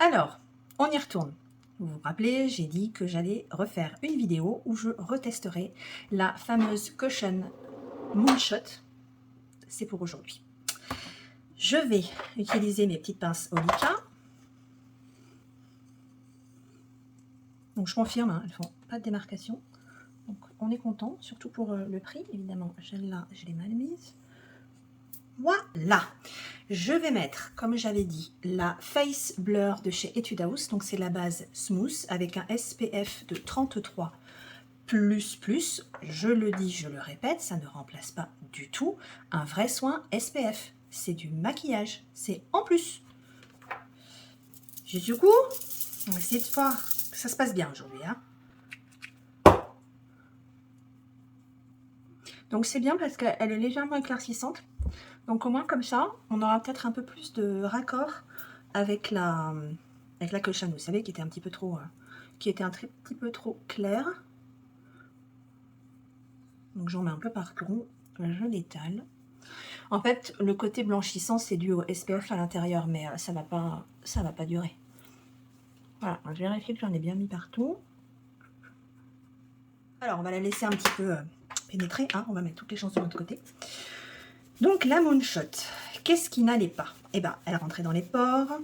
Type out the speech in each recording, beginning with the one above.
Alors, on y retourne. Vous vous rappelez, j'ai dit que j'allais refaire une vidéo où je retesterai la fameuse Cushion Moonshot. C'est pour aujourd'hui. Je vais utiliser mes petites pinces Olica. Donc je confirme, hein, elles ne font pas de démarcation. Donc on est content, surtout pour le prix. Évidemment, celle-là, je l'ai mal mise. Voilà. Je vais mettre, comme j'avais dit, la Face Blur de chez Etude House. Donc c'est la base Smooth avec un SPF de 33++. Je le dis, je le répète, ça ne remplace pas du tout un vrai soin SPF. C'est du maquillage, c'est en plus. Du coup, on va essayer de voir que ça se passe bien aujourd'hui. Hein. Donc c'est bien parce qu'elle est légèrement éclaircissante. Donc au moins comme ça, on aura peut-être un peu plus de raccord avec la Cushion, vous savez, qui était un petit peu trop, petit peu trop claire. Donc j'en mets un peu partout, je l'étale. En fait, le côté blanchissant, c'est dû au SPF à l'intérieur, mais ça va pas durer. Voilà, je vérifie que j'en ai bien mis partout. Alors, on va la laisser un petit peu pénétrer, hein, on va mettre toutes les chances de l'autre côté. Donc, la Moonshot, qu'est-ce qui n'allait pas? Eh bien, elle rentrait dans les pores,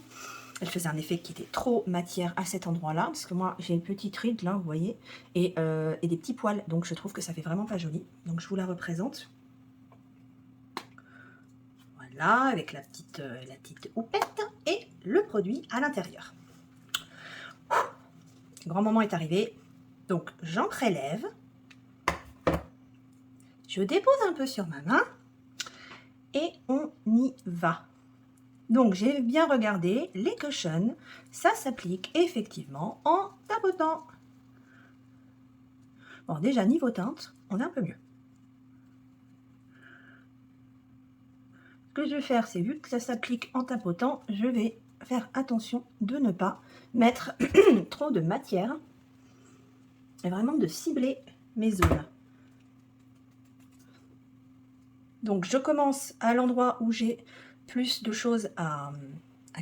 elle faisait un effet qui était trop matière à cet endroit-là, parce que moi, j'ai une petite ride, là, vous voyez, et des petits poils, donc je trouve que ça fait vraiment pas joli. Donc, je vous la représente. Voilà, avec la petite houppette et le produit à l'intérieur. Le grand moment est arrivé, donc j'en prélève. Je dépose un peu sur ma main et on y va. Donc j'ai bien regardé, les cushions, ça s'applique effectivement en tapotant. Bon, déjà niveau teinte, on est un peu mieux. Ce que je vais faire, c'est vu que ça s'applique en tapotant, je vais faire attention de ne pas mettre trop de matière et vraiment de cibler mes zones. Donc je commence à l'endroit où j'ai plus de choses à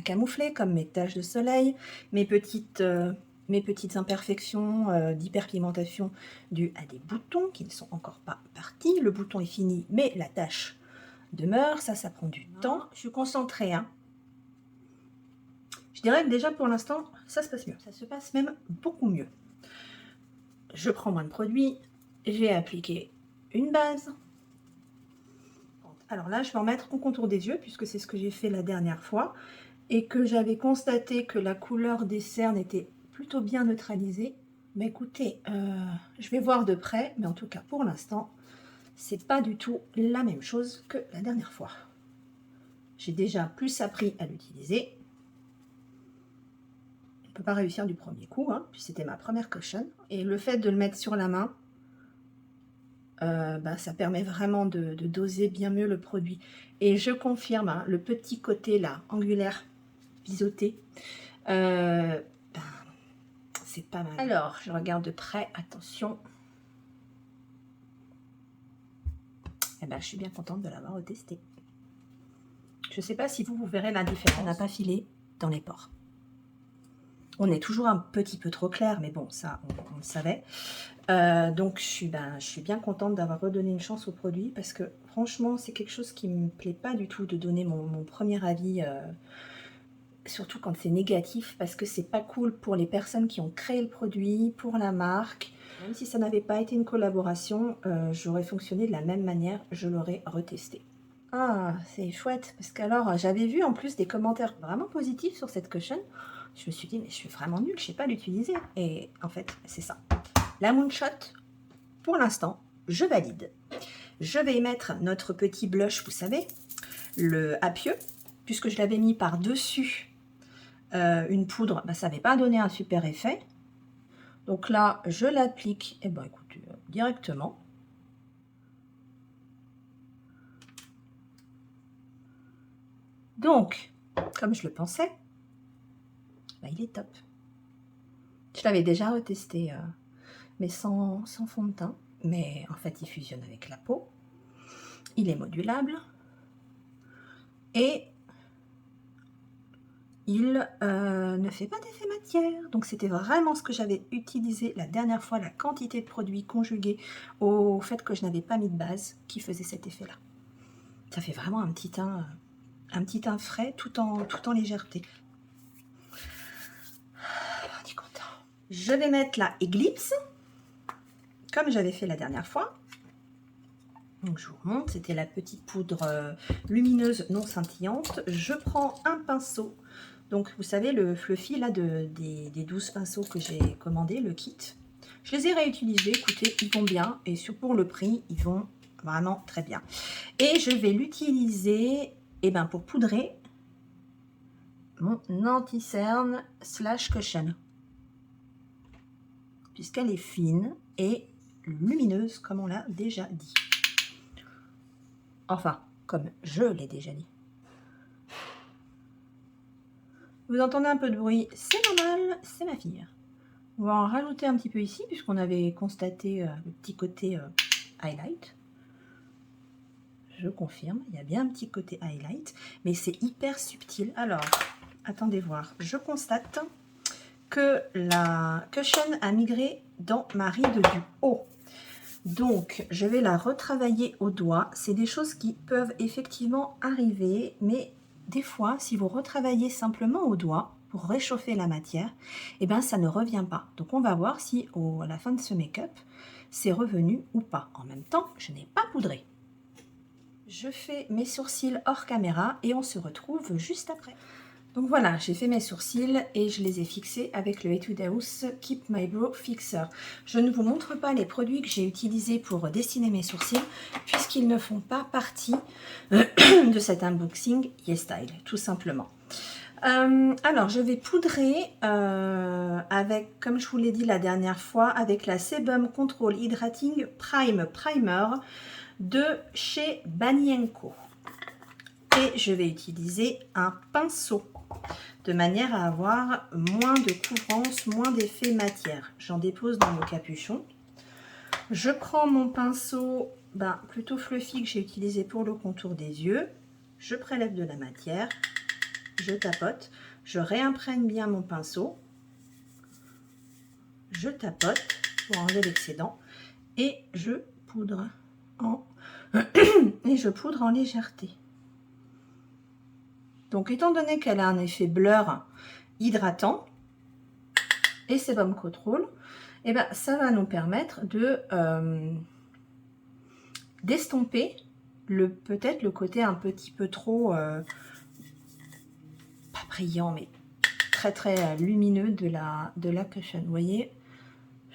camoufler, comme mes taches de soleil, mes petites imperfections d'hyperpigmentation dues à des boutons qui ne sont encore pas partis. Le bouton est fini, mais la tache demeure. Ça prend du temps. Je suis concentrée. Hein. Je dirais que déjà pour l'instant, ça se passe mieux. Ça se passe même beaucoup mieux. Je prends moins de produit. J'ai appliqué une base. Alors là, je vais en mettre au contour des yeux, puisque c'est ce que j'ai fait la dernière fois, et que j'avais constaté que la couleur des cernes était plutôt bien neutralisée. Mais écoutez, je vais voir de près, mais en tout cas pour l'instant, c'est pas du tout la même chose que la dernière fois. J'ai déjà plus appris à l'utiliser. On ne peut pas réussir du premier coup, hein, puis c'était ma première cushion. Et le fait de le mettre sur la main, ça permet vraiment de doser bien mieux le produit. Et je confirme, hein, le petit côté là, angulaire, biseauté, c'est pas mal. Alors, je regarde de près, attention. Eh ben, je suis bien contente de l'avoir testé. Je ne sais pas si vous verrez la différence. On n'a pas filé dans les pores. On est toujours un petit peu trop clair, mais bon, ça, on le savait. Donc, je suis bien contente d'avoir redonné une chance au produit parce que, franchement, c'est quelque chose qui ne me plaît pas du tout de donner mon premier avis, surtout quand c'est négatif, parce que c'est pas cool pour les personnes qui ont créé le produit, pour la marque. Même si ça n'avait pas été une collaboration, j'aurais fonctionné de la même manière, je l'aurais retesté. Ah, c'est chouette, parce qu'alors, j'avais vu en plus des commentaires vraiment positifs sur cette cushion. Je me suis dit, mais je suis vraiment nulle, je ne sais pas l'utiliser. Et en fait, c'est ça. La Moonshot, pour l'instant, je valide. Je vais y mettre notre petit blush, vous savez, le Appieux, puisque je l'avais mis par-dessus une poudre, ça n'avait pas donné un super effet. Donc là, je l'applique, et écoutez, directement. Donc, comme je le pensais, il est top. Je l'avais déjà retesté, mais sans fond de teint. Mais en fait, il fusionne avec la peau. Il est modulable. Et il ne fait pas d'effet matière. Donc c'était vraiment ce que j'avais utilisé la dernière fois, la quantité de produits conjugués au fait que je n'avais pas mis de base qui faisait cet effet-là. Ça fait vraiment un petit teint frais tout en légèreté. On est content. Je vais mettre la Eclipse, comme j'avais fait la dernière fois. Donc je vous remonte, c'était la petite poudre lumineuse non scintillante. Je prends un pinceau. Donc vous savez le fluffy là des 12 pinceaux que j'ai commandé, le kit. Je les ai réutilisés, écoutez, ils vont bien. Et pour le prix, ils vont vraiment très bien. Et je vais l'utiliser pour poudrer mon anti-cerne slash cushion. Puisqu'elle est fine et lumineuse, comme on l'a déjà dit. Enfin, comme je l'ai déjà dit. Vous entendez un peu de bruit, c'est normal, c'est ma fille. On va en rajouter un petit peu ici, puisqu'on avait constaté le petit côté highlight. Je confirme, il y a bien un petit côté highlight, mais c'est hyper subtil. Alors, attendez voir, je constate que la cushion a migré dans ma ride du haut. Donc, je vais la retravailler au doigt. C'est des choses qui peuvent effectivement arriver, mais des fois, si vous retravaillez simplement au doigt pour réchauffer la matière, eh bien, ça ne revient pas. Donc, on va voir si à la fin de ce make-up, c'est revenu ou pas. En même temps, je n'ai pas poudré. Je fais mes sourcils hors caméra et on se retrouve juste après. Donc voilà, j'ai fait mes sourcils et je les ai fixés avec le Etude House Keep My Brow Fixer. Je ne vous montre pas les produits que j'ai utilisés pour dessiner mes sourcils puisqu'ils ne font pas partie de cet unboxing YesStyle, tout simplement. Alors, je vais poudrer avec, comme je vous l'ai dit la dernière fois, avec la Sebum Control Hydrating Primer de chez Banyenko. Et je vais utiliser un pinceau de manière à avoir moins de couvrance, moins d'effet matière. J'en dépose dans le capuchon. Je prends mon pinceau plutôt fluffy que j'ai utilisé pour le contour des yeux. Je prélève de la matière. Je tapote. Je réimprègne bien mon pinceau. Je tapote pour enlever l'excédent. Et je poudre en légèreté. Donc, étant donné qu'elle a un effet blur hydratant et Sebum Control, ça va nous permettre de d'estomper peut-être le côté un petit peu trop pas brillant, mais très très lumineux de la cushion. Vous voyez,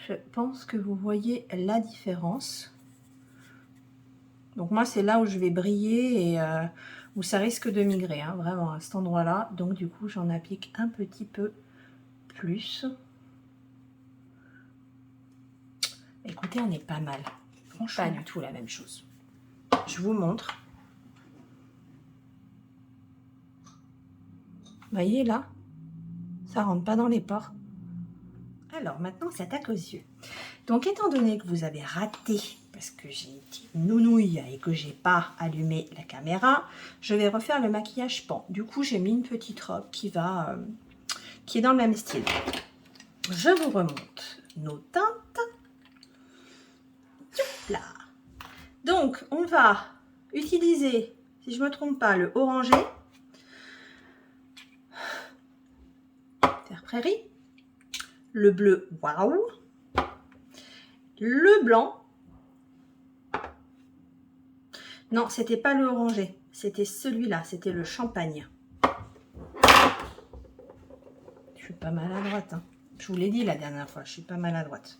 je pense que vous voyez la différence. Donc moi, c'est là où je vais briller et où ça risque de migrer, hein, vraiment à cet endroit-là. Donc du coup, j'en applique un petit peu plus. Écoutez, on est pas mal. Franchement, pas du tout la même chose. Je vous montre. Vous voyez là, ça rentre pas dans les pores. Alors maintenant, ça attaque aux yeux. Donc étant donné que vous avez raté, parce que j'ai été nounouille et que j'ai pas allumé la caméra, je vais refaire le maquillage pan. Du coup, j'ai mis une petite robe qui est dans le même style. Je vous remonte nos teintes. Là. Donc, on va utiliser, si je ne me trompe pas, le orangé, Vert Prairie, le bleu Waouh, le blanc. Non, c'était pas le orangé, c'était celui-là, c'était le champagne. Je suis pas maladroite, hein. Je vous l'ai dit la dernière fois, je suis pas maladroite.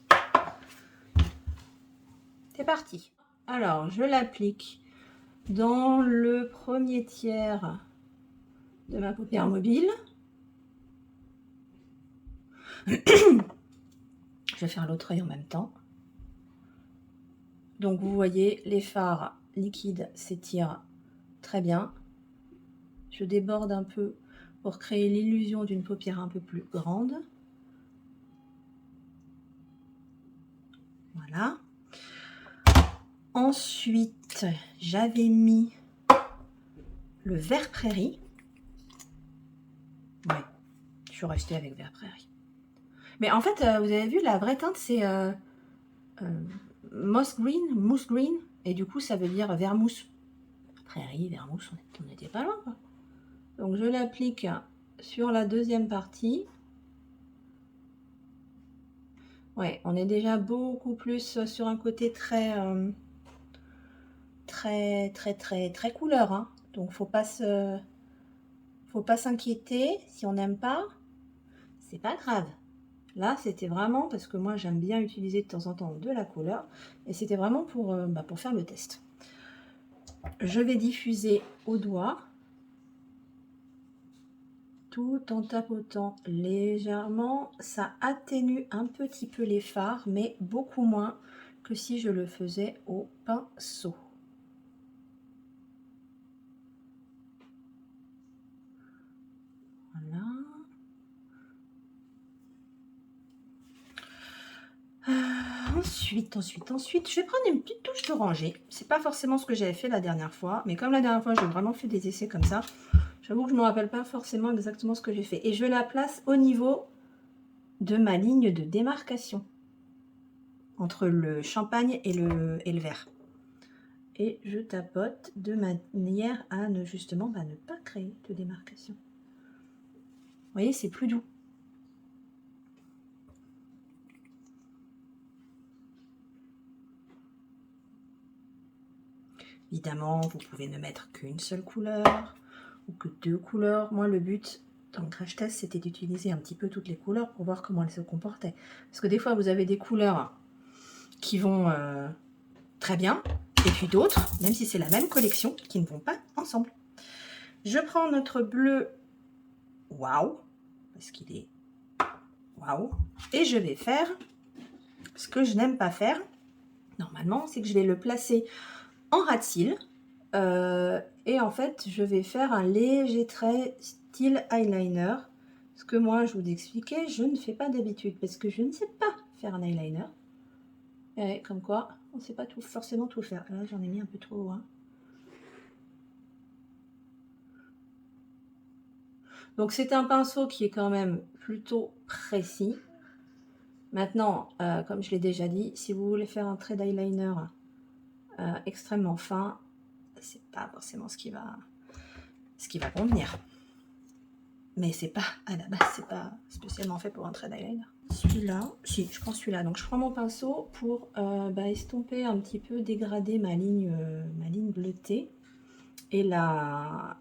C'est parti. Alors, je l'applique dans le premier tiers de ma paupière mobile. Je vais faire l'autre œil en même temps. Donc, vous voyez, les fards liquides s'étirent très bien. Je déborde un peu pour créer l'illusion d'une paupière un peu plus grande. Voilà. Ensuite, j'avais mis le Vert Prairie. Ouais, je suis restée avec vert prairie. Mais en fait, vous avez vu, la vraie teinte, c'est moss green, et du coup, ça veut dire vert mousse. Prairie, vert mousse, on n'était pas loin, quoi. Donc, je l'applique sur la deuxième partie. Ouais, on est déjà beaucoup plus sur un côté très couleur, hein. Donc faut pas s'inquiéter si on n'aime pas, c'est pas grave. Là, c'était vraiment parce que moi j'aime bien utiliser de temps en temps de la couleur et c'était vraiment pour faire le test. Je vais diffuser au doigt tout en tapotant légèrement. Ça atténue un petit peu les fards, mais beaucoup moins que si je le faisais au pinceau. Voilà. Ensuite, je vais prendre une petite touche d'oranger. C'est pas forcément ce que j'avais fait la dernière fois, mais comme la dernière fois, j'ai vraiment fait des essais comme ça, j'avoue que je ne me rappelle pas forcément exactement ce que j'ai fait. Et je la place au niveau de ma ligne de démarcation entre le champagne et le vert. Et je tapote de manière à justement ne pas créer de démarcation. Vous voyez, c'est plus doux. Évidemment, vous pouvez ne mettre qu'une seule couleur ou que 2 couleurs. Moi, le but dans le crash test, c'était d'utiliser un petit peu toutes les couleurs pour voir comment elles se comportaient. Parce que des fois, vous avez des couleurs qui vont très bien, et puis d'autres, même si c'est la même collection, qui ne vont pas ensemble. Je prends notre bleu waouh, parce qu'il est waouh, et je vais faire ce que je n'aime pas faire, normalement, c'est que je vais le placer en ras de cils. Et en fait, je vais faire un léger trait style eyeliner. Ce que moi, je vous expliquais, je ne fais pas d'habitude parce que je ne sais pas faire un eyeliner. Et comme quoi, on ne sait pas forcément tout faire. Là, j'en ai mis un peu trop haut. Hein. Donc, c'est un pinceau qui est quand même plutôt précis. Maintenant, comme je l'ai déjà dit, si vous voulez faire un trait d'eyeliner extrêmement fin, c'est pas forcément ce qui va convenir. Mais c'est pas, à la base, c'est pas spécialement fait pour un trait d'eyeliner. Celui-là, si, je prends celui-là. Donc je prends mon pinceau pour estomper un petit peu, dégrader ma ligne bleutée et la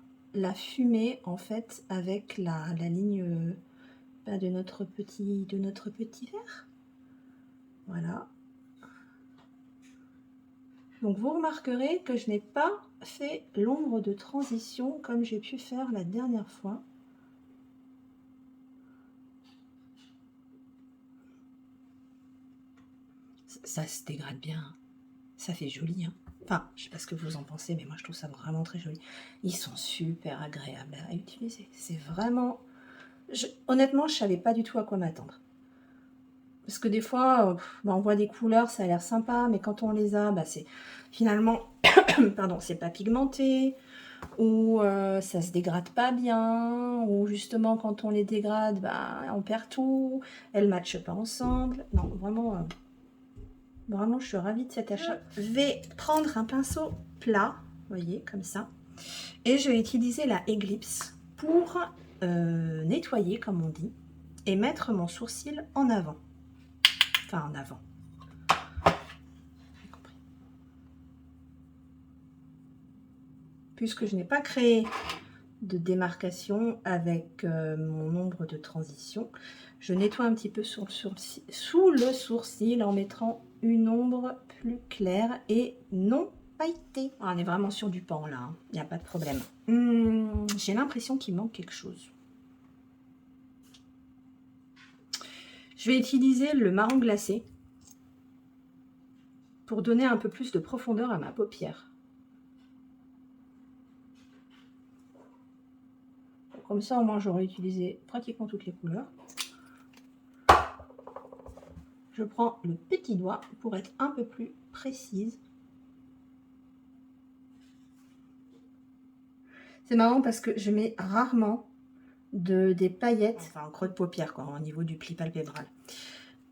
fumer en fait avec la ligne de notre petit verre. Voilà. Donc vous remarquerez que je n'ai pas fait l'ombre de transition comme j'ai pu faire la dernière fois. Ça se dégrade bien, ça fait joli. Hein. Enfin, je sais pas ce que vous en pensez, mais moi je trouve ça vraiment très joli. Ils sont super agréables à utiliser. C'est vraiment... Honnêtement, je savais pas du tout à quoi m'attendre. Parce que des fois, on voit des couleurs, ça a l'air sympa, mais quand on les a, c'est finalement, pardon, c'est pas pigmenté, ou ça se dégrade pas bien, ou justement quand on les dégrade, on perd tout, elles ne matchent pas ensemble. Non, vraiment, vraiment, je suis ravie de cet achat. Je vais prendre un pinceau plat, vous voyez, comme ça, et je vais utiliser la Eclipse pour nettoyer, comme on dit, et mettre mon sourcil en avant. Enfin, en avant. Puisque je n'ai pas créé de démarcation avec mon ombre de transition, je nettoie un petit peu sous le sourcil en mettant une ombre plus claire et non pailletée. On est vraiment sur du pan là, hein. Il n'y a pas de problème. J'ai l'impression qu'il manque quelque chose. Je vais utiliser le marron glacé pour donner un peu plus de profondeur à ma paupière. Comme ça, au moins, j'aurai utilisé pratiquement toutes les couleurs. Je prends le petit doigt pour être un peu plus précise. C'est marrant parce que je mets rarement des paillettes, enfin en creux de paupière, quoi, au niveau du pli palpébral.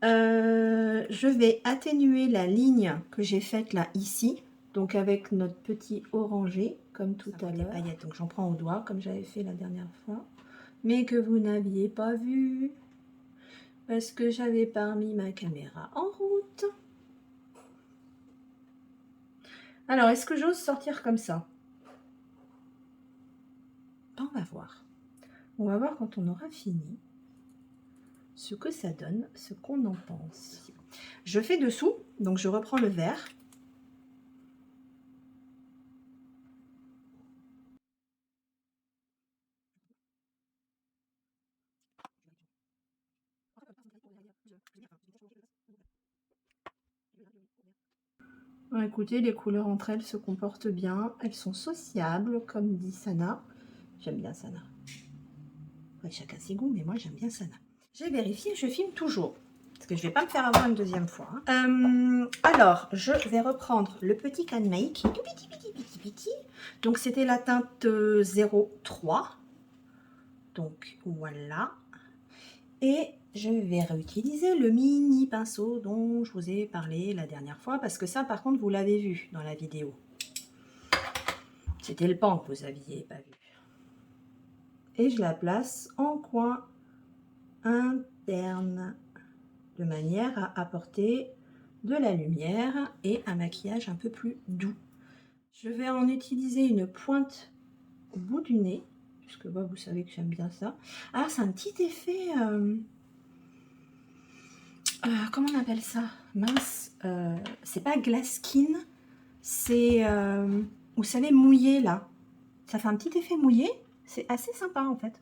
Je vais atténuer la ligne que j'ai faite là, ici. Donc avec notre petit orangé, comme tout à l'heure. Paillettes, donc j'en prends au doigt, comme j'avais fait la dernière fois. Mais que vous n'aviez pas vu. Parce que j'avais pas mis ma caméra en route. Alors, est-ce que j'ose sortir comme ça? On va voir. On va voir quand on aura fini ce que ça donne, ce qu'on en pense. Je fais dessous, donc je reprends le vert. Écoutez, les couleurs entre elles se comportent bien. Elles sont sociables, comme dit Sana. J'aime bien Sana. Ouais, chacun ses goûts, mais moi j'aime bien Sana. J'ai vérifié, je filme toujours. Parce que je ne vais pas me faire avoir une deuxième fois. Alors, je vais reprendre le petit Can Make. Petit. Donc, c'était la teinte 03. Donc, voilà. Et je vais réutiliser le mini pinceau dont je vous ai parlé la dernière fois. Parce que ça, par contre, vous l'avez vu dans la vidéo. C'était le pan que vous n'aviez pas vu. Et je la place en coin interne, de manière à apporter de la lumière et un maquillage un peu plus doux. Je vais en utiliser une pointe au bout du nez, puisque moi, vous savez que j'aime bien ça. Alors, c'est un petit effet... comment on appelle ça? Mince, c'est pas glass skin, c'est, vous savez, mouillé, là. Ça fait un petit effet mouillé, c'est assez sympa, en fait.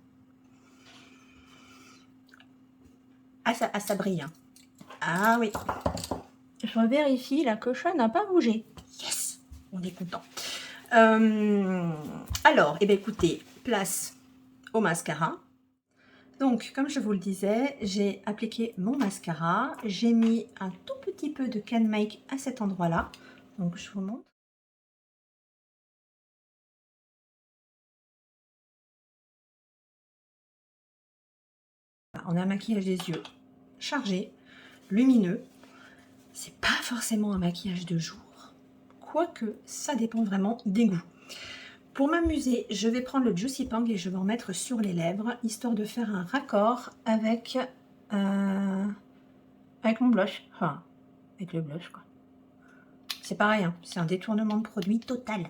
Ah, ça brille, hein. Ah oui. Je vérifie, la cochonne n'a pas bougé. Yes, on est content. Alors, eh bien, écoutez, place au mascara. Donc, comme je vous le disais, j'ai appliqué mon mascara. J'ai mis un tout petit peu de Can Make à cet endroit-là. Donc, je vous montre. On a un maquillage des yeux chargé, lumineux. C'est pas forcément un maquillage de jour, quoique ça dépend vraiment des goûts. Pour m'amuser, je vais prendre le Juicy Pang et je vais en mettre sur les lèvres, histoire de faire un raccord avec mon blush, enfin avec le blush, quoi. C'est pareil, hein, c'est un détournement de produit total.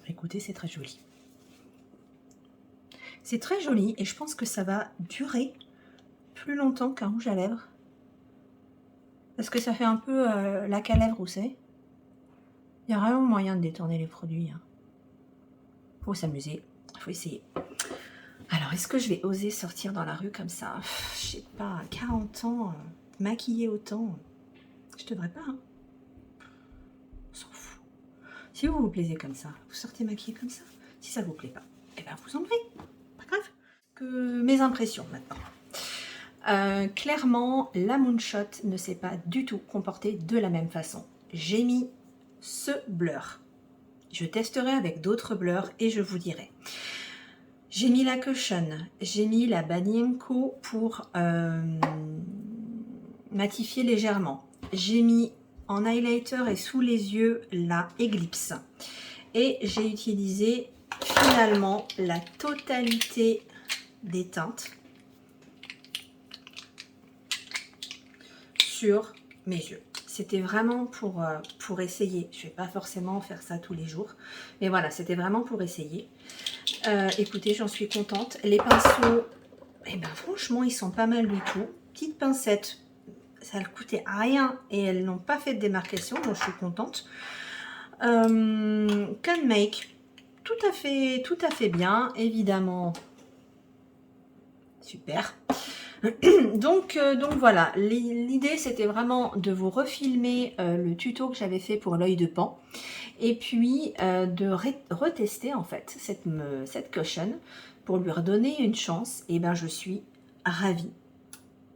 Écoutez, c'est très joli. C'est très joli et je pense que ça va durer plus longtemps qu'un rouge à lèvres. Parce que ça fait un peu lac à lèvres, vous savez. Il y a vraiment moyen de détourner les produits. Hein. Faut s'amuser, faut essayer. Alors, est-ce que je vais oser sortir dans la rue comme ça? Je sais pas, à 40 ans, maquiller autant, je devrais pas. Hein. On s'en fout. Si vous vous plaisez comme ça, vous sortez maquillée comme ça. Si ça vous plaît pas, eh ben vous enlevez. Pas grave. Que mes impressions maintenant. Clairement, la Moonshot ne s'est pas du tout comportée de la même façon. J'ai mis ce blur. Je testerai avec d'autres blurs et je vous dirai. J'ai mis la Cushion, j'ai mis la Banienko pour matifier légèrement. J'ai mis en highlighter et sous les yeux la Eclipse. Et j'ai utilisé finalement la totalité des teintes sur mes yeux. C'était vraiment pour essayer. Je ne vais pas forcément faire ça tous les jours. Mais voilà, c'était vraiment pour essayer. Écoutez, j'en suis contente. Les pinceaux, eh ben, franchement, ils sont pas mal du tout. Petite pincette, ça ne coûtait rien et elles n'ont pas fait de démarcation, donc je suis contente. Can Make, tout à fait bien, évidemment. Super. Donc voilà, l'idée c'était vraiment de vous refilmer le tuto que j'avais fait pour l'œil de Pan et puis de retester en fait cette Cushion pour lui redonner une chance. Et ben je suis ravie,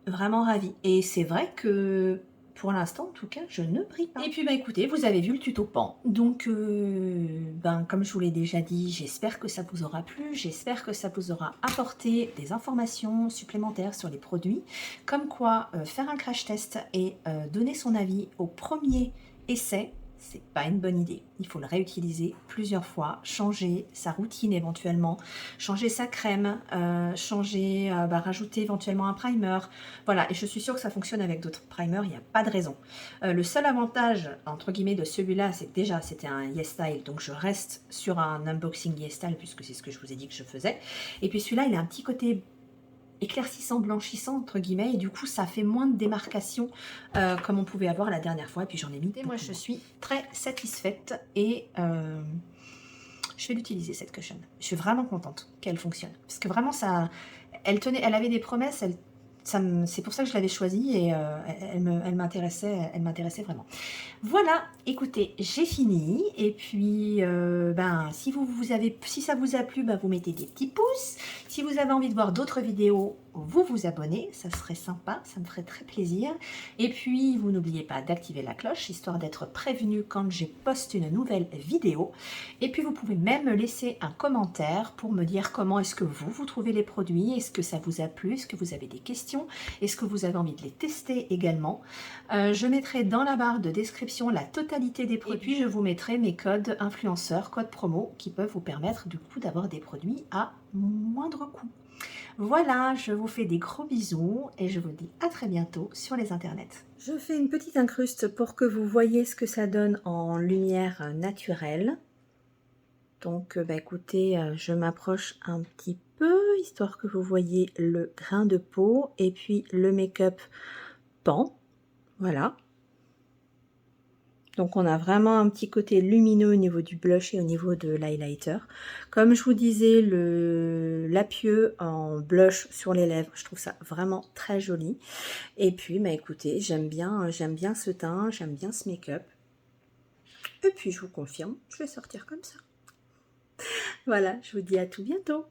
vraiment ravie. Et c'est vrai que pour l'instant, en tout cas, je ne brille pas. Et puis, bah, écoutez, vous avez vu le tuto pan. Donc, comme je vous l'ai déjà dit, j'espère que ça vous aura plu. J'espère que ça vous aura apporté des informations supplémentaires sur les produits. Comme quoi, faire un crash test et donner son avis au premier essai, c'est pas une bonne idée. Il faut le réutiliser plusieurs fois, changer sa routine éventuellement, changer sa crème, rajouter éventuellement un primer. Voilà, et je suis sûre que ça fonctionne avec d'autres primers, il n'y a pas de raison. Le seul avantage, entre guillemets, de celui-là, c'est que déjà, c'était un YesStyle, donc je reste sur un unboxing YesStyle, puisque c'est ce que je vous ai dit que je faisais. Et puis celui-là, il a un petit côté éclaircissant, blanchissant entre guillemets, et du coup ça fait moins de démarcation comme on pouvait avoir la dernière fois. Et puis j'en ai mis. Et moi je suis très satisfaite et je vais l'utiliser cette cushion. Je suis vraiment contente qu'elle fonctionne parce que vraiment ça, elle avait des promesses, c'est pour ça que je l'avais choisie et elle m'intéressait vraiment. Voilà, écoutez, j'ai fini. Et puis, si ça vous a plu, vous mettez des petits pouces. Si vous avez envie de voir d'autres vidéos, vous vous abonnez. Ça serait sympa, ça me ferait très plaisir. Et puis, vous n'oubliez pas d'activer la cloche, histoire d'être prévenu quand je poste une nouvelle vidéo. Et puis, vous pouvez même me laisser un commentaire pour me dire comment est-ce que vous trouvez les produits. Est-ce que ça vous a plu? Est-ce que vous avez des questions? Est-ce que vous avez envie de les tester également? Je mettrai dans la barre de description la totalité des produits. Et puis je vous mettrai mes codes influenceurs, codes promo qui peuvent vous permettre du coup d'avoir des produits à moindre coût. Voilà, je vous fais des gros bisous et je vous dis à très bientôt sur les internets. Je fais une petite incruste pour que vous voyez ce que ça donne en lumière naturelle. Donc écoutez, je m'approche un petit peu histoire que vous voyez le grain de peau et puis le make-up pan. Voilà. Donc on a vraiment un petit côté lumineux au niveau du blush et au niveau de l'highlighter. Comme je vous disais, l'apieux en blush sur les lèvres, je trouve ça vraiment très joli. Et puis écoutez, j'aime bien ce teint, j'aime bien ce make-up. Et puis je vous confirme, je vais sortir comme ça. Voilà, je vous dis à tout bientôt.